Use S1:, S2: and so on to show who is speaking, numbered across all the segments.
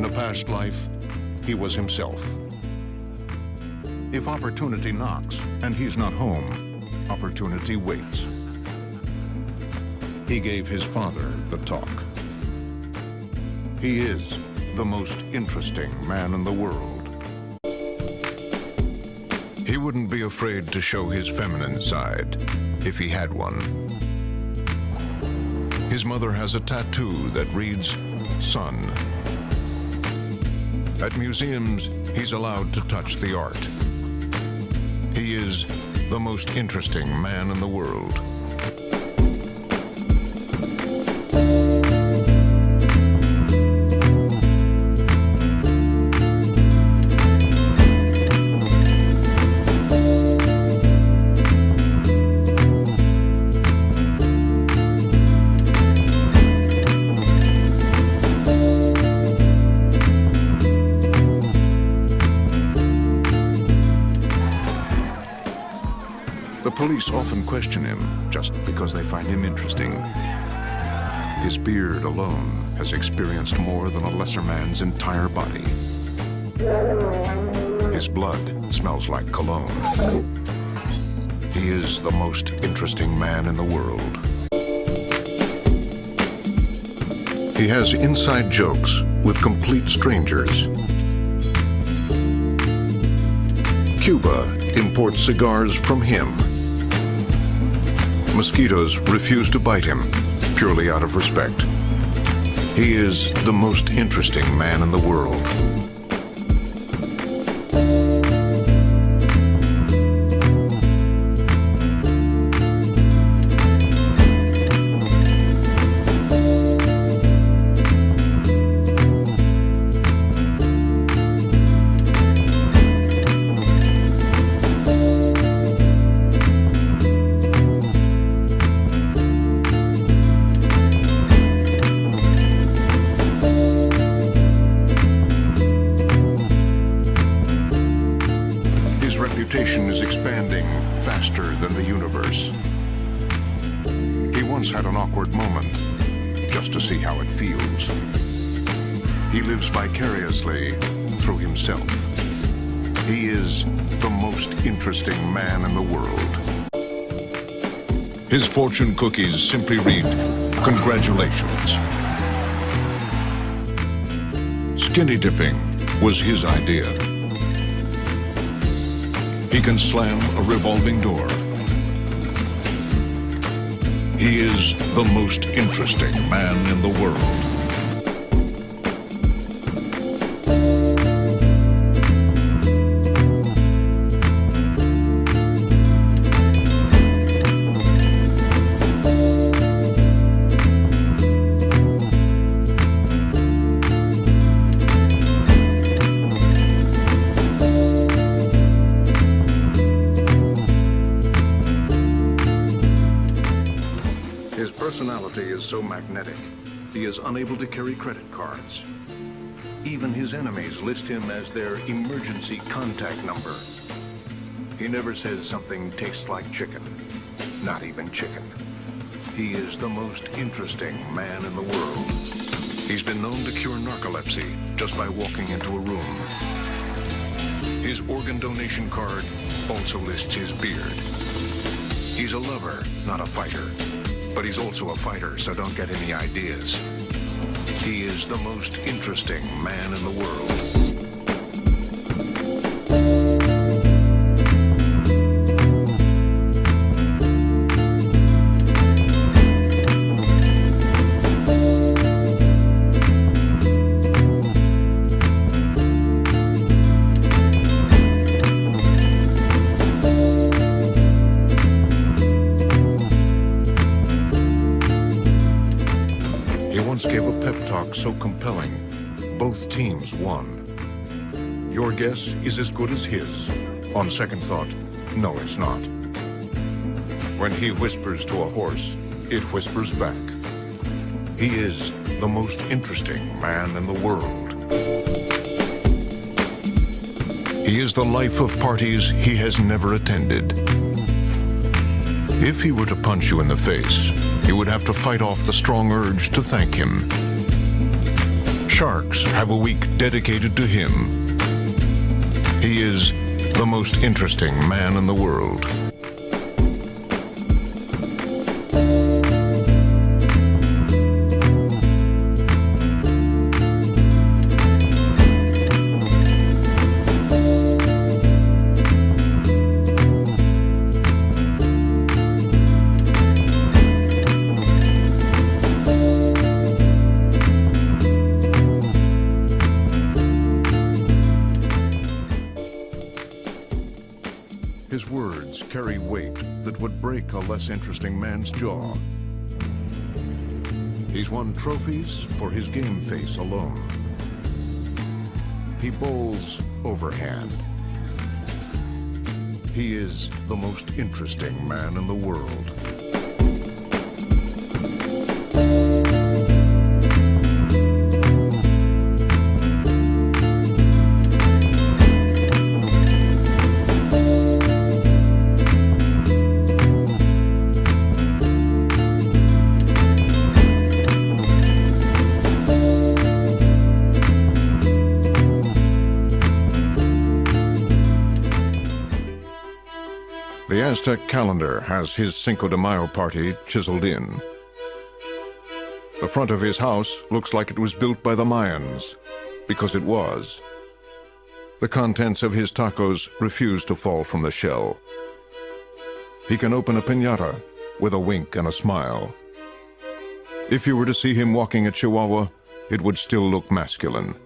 S1: In a past life, he was himself. If opportunity knocks and he's not home, opportunity waits. He gave his father the talk. He is the most interesting man in the world. He wouldn't be afraid to show his feminine side, if he had one. His mother has a tattoo that reads, "Son." At museums, he's allowed to touch the art. He is the most interesting man in the world. The police often question him just because they find him interesting. His beard alone has experienced more than a lesser man's entire body. His blood smells like cologne. He is the most interesting man in the world. He has inside jokes with complete strangers. Cuba imports cigars from him. Mosquitoes refuse to bite him, purely out of respect. He is the most interesting man in the world. Reputation is expanding faster than the universe. He once had an awkward moment, just to see how it feels. He lives vicariously through himself. He is the most interesting man in the world. His fortune cookies simply read, "Congratulations." Skinny dipping was his idea. He can slam a revolving door. He is the most interesting man in the world. His personality is so magnetic, he is unable to carry credit cards. Even his enemies list him as their emergency contact number. He never says something tastes like chicken, not even chicken. He is the most interesting man in the world. He's been known to cure narcolepsy just by walking into a room. His organ donation card also lists his beard. He's a lover, not a fighter. But he's also a fighter, so don't get any ideas. He is the most interesting man in the world. Gave a pep talk so compelling, both teams won. Your guess is as good as his. On second thought, no, it's not. When he whispers to a horse, it whispers back. He is the most interesting man in the world. He is the life of parties he has never attended. If he were to punch you in the face, you would have to fight off the strong urge to thank him. Sharks have a week dedicated to him. He is the most interesting man in the world. His words carry weight that would break a less interesting man's jaw. He's won trophies for his game face alone. He bowls overhand. He is the most interesting man in the world. The Aztec calendar has his Cinco de Mayo party chiseled in. The front of his house looks like it was built by the Mayans, because it was. The contents of his tacos refuse to fall from the shell. He can open a piñata with a wink and a smile. If you were to see him walking a Chihuahua, it would still look masculine.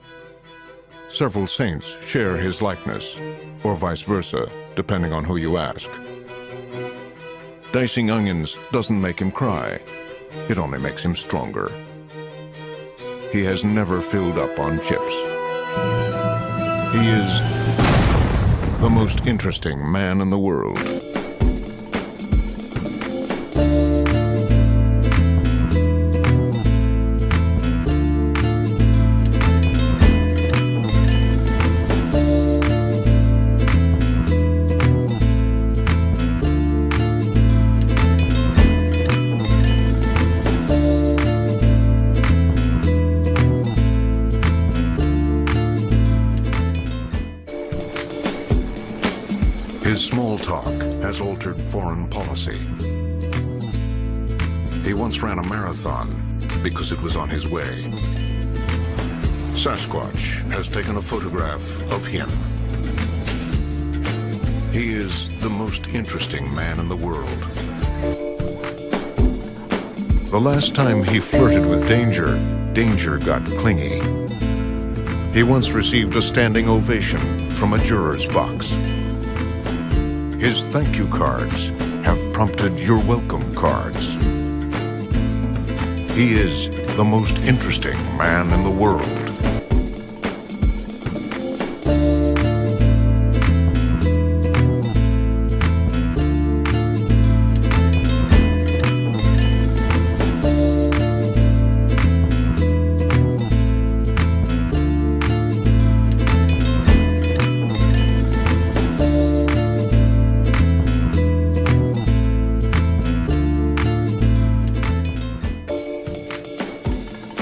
S1: Several saints share his likeness, or vice versa, depending on who you ask. Dicing onions doesn't make him cry. It only makes him stronger. He has never filled up on chips. He is the most interesting man in the world. His small talk has altered foreign policy. He once ran a marathon because it was on his way. Sasquatch has taken a photograph of him. He is the most interesting man in the world. The last time he flirted with danger, danger got clingy. He once received a standing ovation from a juror's box. His thank you cards have prompted your welcome cards. He is the most interesting man in the world.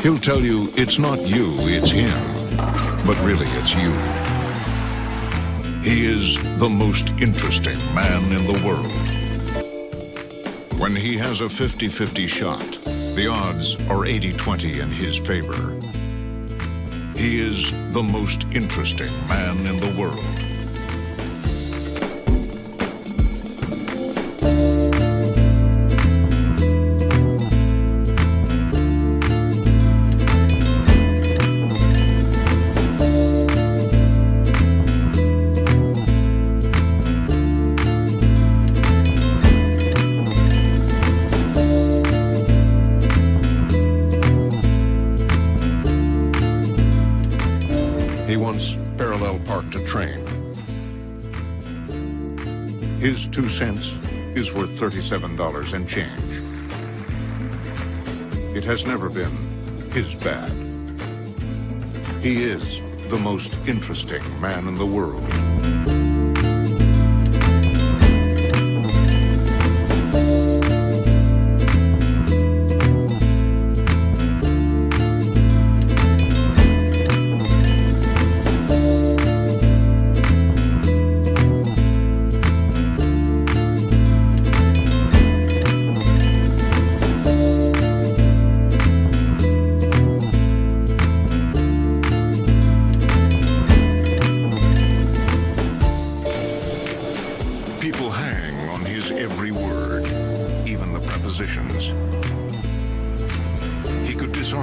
S1: He'll tell you it's not you, it's him, but really it's you. He is the most interesting man in the world. When he has a 50-50 shot, the odds are 80-20 in his favor. He is the most interesting man in the world. He once parallel parked a train. His 2 cents is worth $37 and change. It has never been his bad. He is the most interesting man in the world.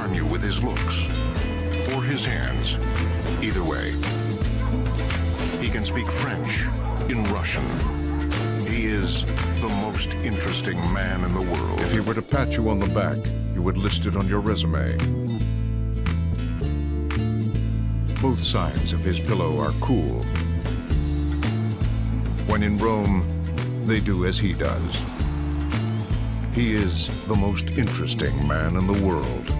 S1: charm you with his looks or his hands. Either way, he can speak French in Russian. He is the most interesting man in the world. If he were to pat you on the back, you would list it on your resume. Both sides of his pillow are cool. When in Rome, they do as he does. He is the most interesting man in the world.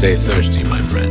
S2: Stay thirsty, my friend.